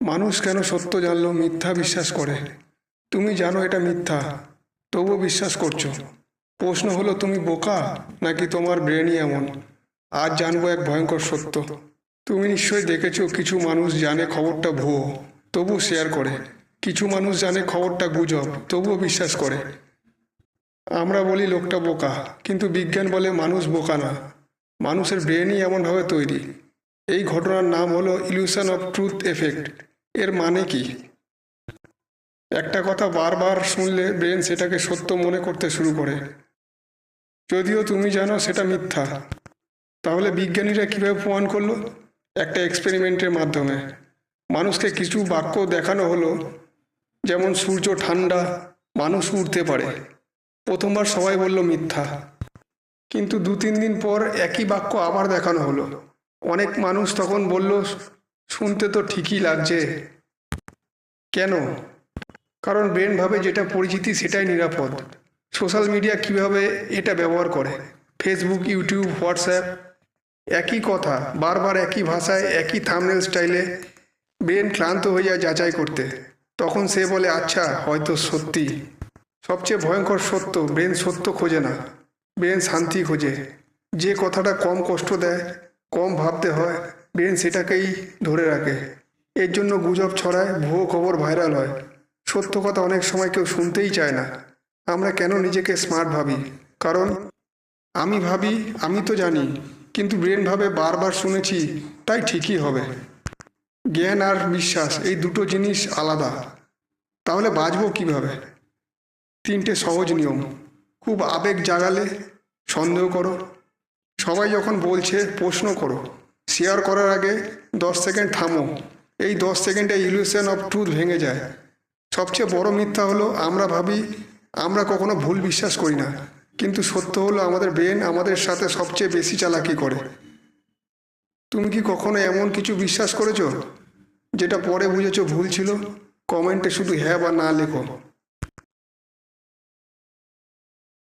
মানুষ কেন সত্য জানলেও মিথ্যা বিশ্বাস করে? তুমি জানো এটা মিথ্যা, তবুও বিশ্বাস করছো। প্রশ্ন হলো, তুমি বোকা নাকি তোমার ব্রেনই এমন? আজ জানবো এক ভয়ঙ্কর সত্য। তুমি নিশ্চয়ই দেখেছো, কিছু মানুষ জানে খবরটা ভুয়ো, তবু শেয়ার করে। কিছু মানুষ জানে খবরটা গুজব, তবুও বিশ্বাস করে। আমরা বলি লোকটা বোকা, কিন্তু বিজ্ঞান বলে মানুষ বোকা না, মানুষের ব্রেনই এমনভাবে তৈরি। এই ঘটনার নাম হলো ইলিউশন অফ ট্রুথ এফেক্ট। এর মানে কি? একটা কথা বারবার শুনলে ব্রেন সেটাকে সত্য মনে করতে শুরু করে, যদিও তুমি জানো সেটা মিথ্যা। তাহলে বিজ্ঞানীরা কিভাবে প্রমাণ করলো? একটা এক্সপেরিমেন্টের মাধ্যমে। মানুষকে কিছু বাক্য দেখানো হলো, যেমন সূর্য ঠান্ডা, মানুষ উড়তে পারে। প্রথমবার সবাই বলল মিথ্যা, কিন্তু 2-3 দিন পর একই বাক্য আবার দেখানো হলো। অনেক মানুষ তখন বলল, শুনতে তো ঠিকই লাগছে। কেন? কারণ ব্রেন ভাবে যেটা পরিচিতি সেটাই নিরাপদ। সোশ্যাল মিডিয়া কিভাবে এটা ব্যবহার করে? ফেসবুক, ইউটিউব, হোয়াটসঅ্যাপ, একই কথা বারবার একই ভাষায় একই থাম্বনেল স্টাইলে। ব্রেন ক্লান্ত হয়ে যায় যাচাই করতে। তখন সে বলে, আচ্ছা হয়তো সত্যি। সবচেয়ে ভয়ঙ্কর সত্য, ব্রেন সত্য খোঁজে না, ব্রেন শান্তি খোঁজে। যে কথাটা কম কষ্ট দেয়, কম ভাবতে হয়, ব্রেন সেটাকেই ধরে রাখে। এর জন্য গুজব ছড়ায়, ভুয়ো খবর ভাইরাল হয়। সত্য কথা অনেক সময় কেউ শুনতেই চায় না। আমরা কেন নিজেকে স্মার্ট ভাবি? কারণ আমি ভাবি আমি তো জানি, কিন্তু ব্রেন ভাবে বারবার শুনেছি তাই ঠিকই হবে। জ্ঞান আর বিশ্বাস এই দুটো জিনিস আলাদা। তাহলে বাঁচবো কিভাবে? 3টে সহজ নিয়ম। খুব আবেগ জাগালে সন্দেহ করো। সবাই যখন বলছে প্রশ্ন করো। শেয়ার করার আগে 10 সেকেন্ড থামো। এই 10 সেকেন্ডে ইলিউশন অফ ট্রুথ ভেঙে যায়। সবচেয়ে বড় মিথ্যা হলো আমরা ভাবি আমরা কখনো ভুল বিশ্বাস করি না, কিন্তু সত্য হলো আমাদের ব্রেন আমাদের সাথে সবচেয়ে বেশি চালাকি করে। তুমি কি কখনো এমন কিছু বিশ্বাস করেছো যেটা পরে বুঝেছো ভুল ছিল? কমেন্টে শুধু হ্যাঁ বা না লেখো।